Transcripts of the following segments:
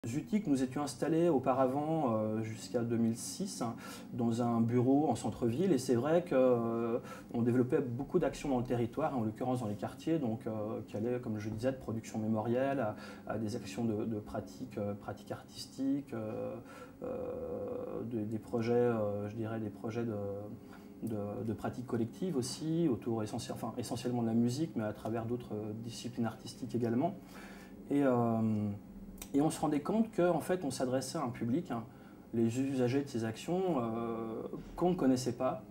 Zutik, nous étions installés auparavant, jusqu'à 2006, dans un bureau en centre-ville, et c'est vrai qu'on développait beaucoup d'actions dans le territoire, en l'occurrence dans les quartiers, donc qui allaient, comme je disais, de production mémorielle à des actions de pratiques artistiques, des projets, je dirais, des projets de pratiques collectives aussi, autour essentiellement de la musique, mais à travers d'autres disciplines artistiques également. Et, et on se rendait compte qu'en fait, on s'adressait à un public, les usagers de ces actions, qu'on ne connaissait pas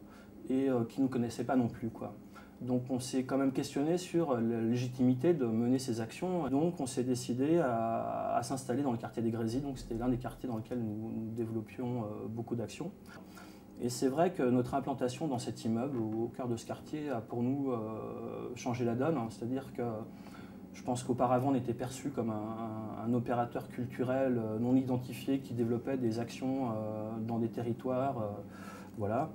et qui ne nous connaissaient pas non plus, quoi. Donc on s'est quand même questionné sur la légitimité de mener ces actions. Donc on s'est décidé à s'installer dans le quartier des Grésilles. Donc c'était l'un des quartiers dans lesquels nous développions beaucoup d'actions. Et c'est vrai que notre implantation dans cet immeuble, au cœur de ce quartier, a pour nous changé la donne. C'est-à-dire que je pense qu'auparavant, on était perçu comme un opérateur culturel non identifié qui développait des actions dans des territoires. Voilà.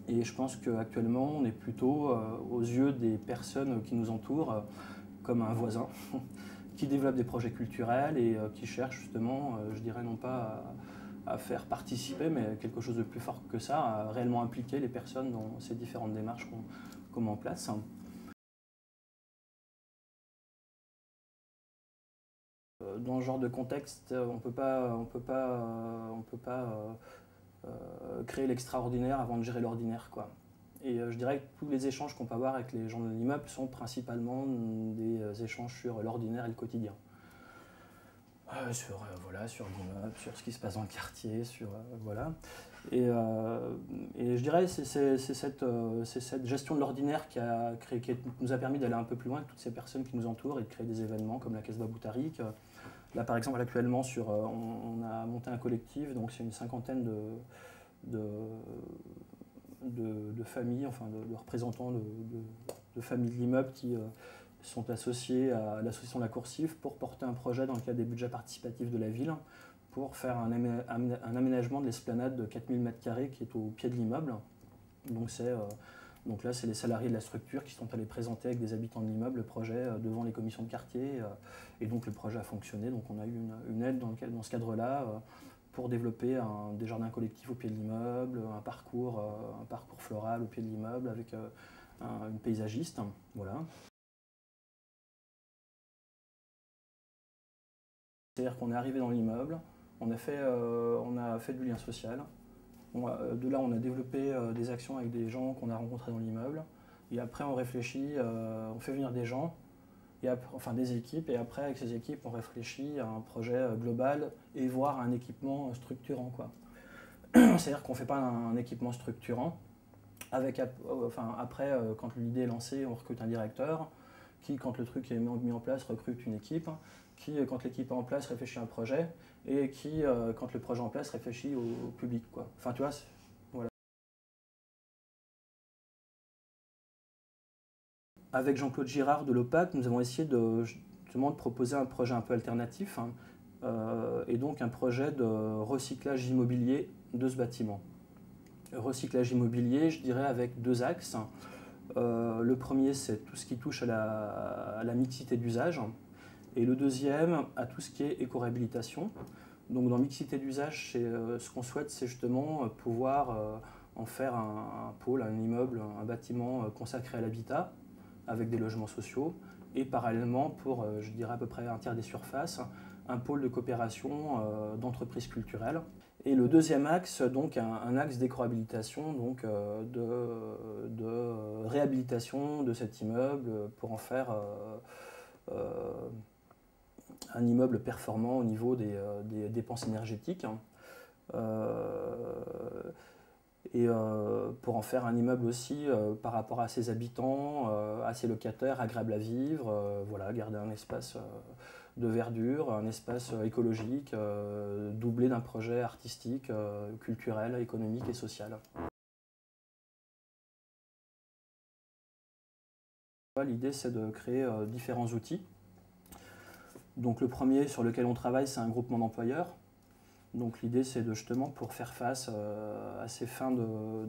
Et je pense qu'actuellement, on est plutôt, aux yeux des personnes qui nous entourent, comme un voisin qui développe des projets culturels et qui cherche justement, je dirais non pas à faire participer, mais quelque chose de plus fort que ça, à réellement impliquer les personnes dans ces différentes démarches qu'on met en place. Dans ce genre de contexte, on peut pas créer l'extraordinaire avant de gérer l'ordinaire, quoi. Et je dirais que tous les échanges qu'on peut avoir avec les gens de l'immeuble sont principalement des échanges sur l'ordinaire et le quotidien. Voilà, sur l'immeuble, sur ce qui se passe dans le quartier, voilà. Et je dirais que c'est cette gestion de l'ordinaire qui nous a permis d'aller un peu plus loin que toutes ces personnes qui nous entourent et de créer des événements comme la Casbah Boutarik. Là, par exemple, actuellement, on a monté un collectif, donc c'est une cinquantaine de familles, enfin de représentants de familles de l'immeuble qui sont associés à l'association La Coursive pour porter un projet dans le cadre des budgets participatifs de la ville pour faire un aménagement de l'esplanade de 4000 m² qui est au pied de l'immeuble. Donc là, c'est les salariés de la structure qui sont allés présenter avec des habitants de l'immeuble le projet devant les commissions de quartier. Et donc le projet a fonctionné. Donc on a eu une aide dans ce cadre-là pour développer des jardins collectifs au pied de l'immeuble, un parcours floral au pied de l'immeuble avec une paysagiste. Voilà. C'est-à-dire qu'on est arrivé dans l'immeuble, on a fait du lien social. De là, on a développé des actions avec des gens qu'on a rencontrés dans l'immeuble. Et après, on réfléchit, on fait venir des gens, enfin des équipes, et après, avec ces équipes, on réfléchit à un projet global et voire un équipement structurant, quoi. C'est-à-dire qu'on ne fait pas un équipement structurant. Après, quand l'idée est lancée, on recrute un directeur qui, quand le truc est mis en place, recrute une équipe, qui, quand l'équipe est en place, réfléchit à un projet, et qui, quand le projet est en place, réfléchit au public, quoi. Enfin, tu vois, voilà. Avec Jean-Claude Girard de l'OPAC, nous avons essayé justement de proposer un projet un peu alternatif, et donc un projet de recyclage immobilier de ce bâtiment. Recyclage immobilier, je dirais, avec deux axes. Le premier, c'est tout ce qui touche à la mixité d'usage. Et le deuxième, à tout ce qui est éco-réhabilitation. Donc dans mixité d'usage, ce qu'on souhaite, c'est justement pouvoir en faire un pôle, un immeuble, un bâtiment consacré à l'habitat, avec des logements sociaux. Et parallèlement, pour, je dirais, à peu près un tiers des surfaces, un pôle de coopération d'entreprises culturelles. Et le deuxième axe, donc un axe d'éco-réhabilitation, donc de réhabilitation de cet immeuble pour en faire un immeuble performant au niveau des dépenses énergétiques. Et pour en faire un immeuble aussi par rapport à ses habitants, à ses locataires, agréable à vivre, voilà, garder un espace de verdure, un espace écologique, doublé d'un projet artistique, culturel, économique et social. L'idée, c'est de créer différents outils. Donc le premier sur lequel on travaille, c'est un groupement d'employeurs. Donc l'idée, c'est justement pour faire face à ces fins de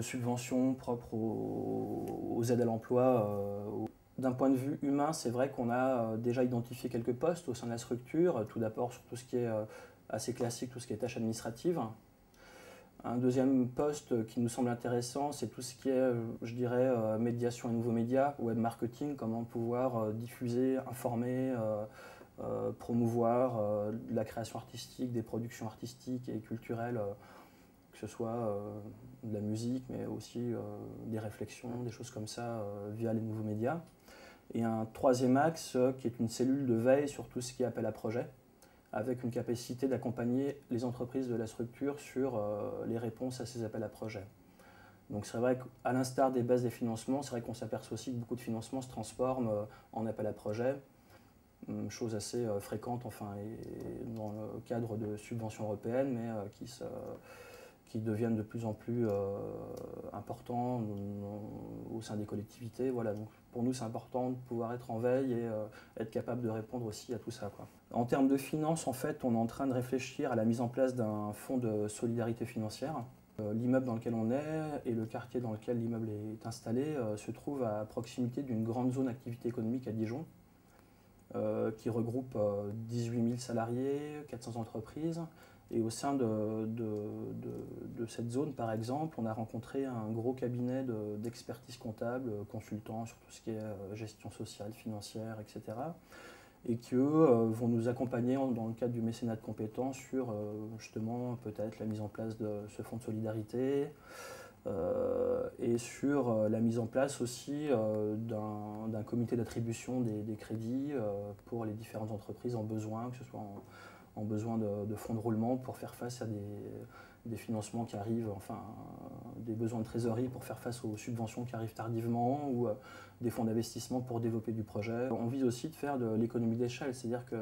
subventions propres aux aides à l'emploi, d'un point de vue humain, c'est vrai qu'on a déjà identifié quelques postes au sein de la structure, tout d'abord sur tout ce qui est assez classique, tout ce qui est tâches administratives. Un deuxième poste qui nous semble intéressant, c'est tout ce qui est, je dirais, médiation et nouveaux médias, web marketing, comment pouvoir diffuser, informer, promouvoir la création artistique, des productions artistiques et culturelles, que ce soit de la musique, mais aussi des réflexions, des choses comme ça, via les nouveaux médias. Et un troisième axe qui est une cellule de veille sur tout ce qui est appel à projet, avec une capacité d'accompagner les entreprises de la structure sur les réponses à ces appels à projets. Donc c'est vrai qu'à l'instar des bases des financements, c'est vrai qu'on s'aperçoit aussi que beaucoup de financements se transforment en appel à projet, chose assez fréquente enfin, et dans le cadre de subventions européennes, mais qui deviennent de plus en plus importants au sein des collectivités. Voilà, donc pour nous, c'est important de pouvoir être en veille et être capable de répondre aussi à tout ça, quoi. En termes de finances, en fait, on est en train de réfléchir à la mise en place d'un fonds de solidarité financière. L'immeuble dans lequel on est et le quartier dans lequel l'immeuble est installé se trouvent à proximité d'une grande zone d'activité économique à Dijon, qui regroupe 18 000 salariés, 400 entreprises. Et au sein de cette zone, par exemple, on a rencontré un gros cabinet d'expertise comptable, consultants sur tout ce qui est gestion sociale, financière, etc. Et qui, eux, vont nous accompagner dans le cadre du mécénat de compétences sur, justement, peut-être la mise en place de ce fonds de solidarité et sur la mise en place aussi d'un comité d'attribution des crédits pour les différentes entreprises en besoin, que ce soit en besoin de fonds de roulement pour faire face à des financements qui arrivent, enfin des besoins de trésorerie pour faire face aux subventions qui arrivent tardivement ou des fonds d'investissement pour développer du projet. On vise aussi de faire de l'économie d'échelle, c'est-à-dire que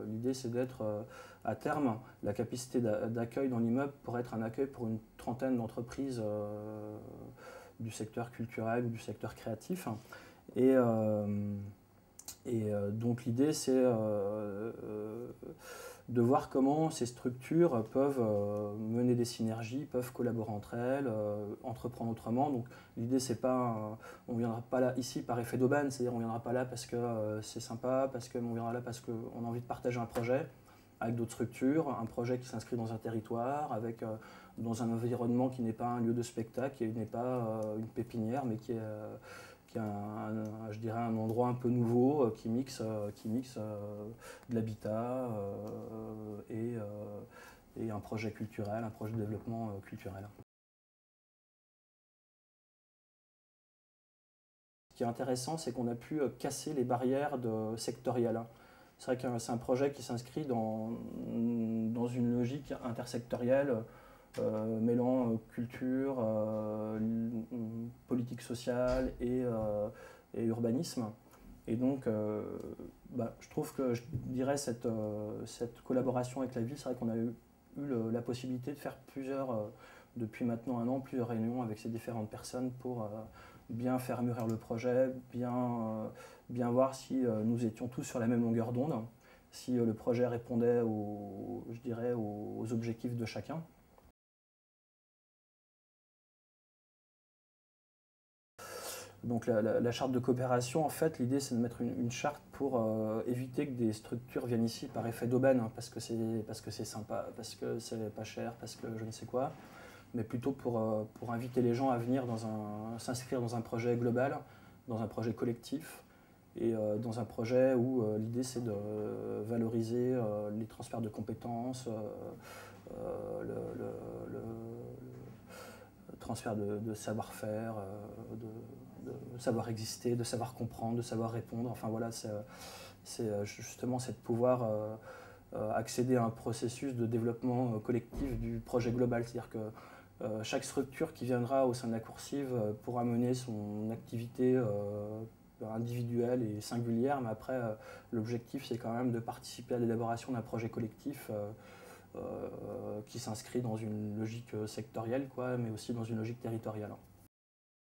l'idée c'est d'être à terme la capacité d'accueil dans l'immeuble pour être un accueil pour une trentaine d'entreprises du secteur culturel ou du secteur créatif. Et donc l'idée c'est de voir comment ces structures peuvent mener des synergies, peuvent collaborer entre elles, entreprendre autrement. Donc l'idée c'est pas, on ne viendra pas là ici par effet d'aubaine, c'est-à-dire on ne viendra pas là parce que c'est sympa, parce qu'on viendra là parce qu'on a envie de partager un projet avec d'autres structures, un projet qui s'inscrit dans un territoire, avec, dans un environnement qui n'est pas un lieu de spectacle, qui n'est pas une pépinière, mais qui est je dirais un endroit un peu nouveau qui mixe de l'habitat et un projet culturel, un projet de développement culturel. Ce qui est intéressant, c'est qu'on a pu casser les barrières sectorielles. C'est vrai que c'est un projet qui s'inscrit dans une logique intersectorielle, mêlant culture, politique sociale et urbanisme. Et donc, je trouve que je dirais cette collaboration avec la ville, c'est vrai qu'on a eu la possibilité de faire depuis maintenant un an, plusieurs réunions avec ces différentes personnes pour bien faire mûrir le projet, bien voir si nous étions tous sur la même longueur d'onde, si le projet répondait je dirais, aux objectifs de chacun. Donc la charte de coopération, en fait, l'idée c'est de mettre une charte pour éviter que des structures viennent ici par effet d'aubaine, hein, parce que c'est sympa, parce que c'est pas cher, parce que je ne sais quoi, mais plutôt pour inviter les gens à venir s'inscrire dans un projet global, dans un projet collectif, et dans un projet où l'idée c'est de valoriser les transferts de compétences, le transfert de savoir-faire, de savoir exister, de savoir comprendre, de savoir répondre. Enfin voilà, c'est justement c'est de pouvoir accéder à un processus de développement collectif du projet global. C'est-à-dire que chaque structure qui viendra au sein de la coursive pourra mener son activité individuelle et singulière, mais après l'objectif c'est quand même de participer à l'élaboration d'un projet collectif qui s'inscrit dans une logique sectorielle, mais aussi dans une logique territoriale.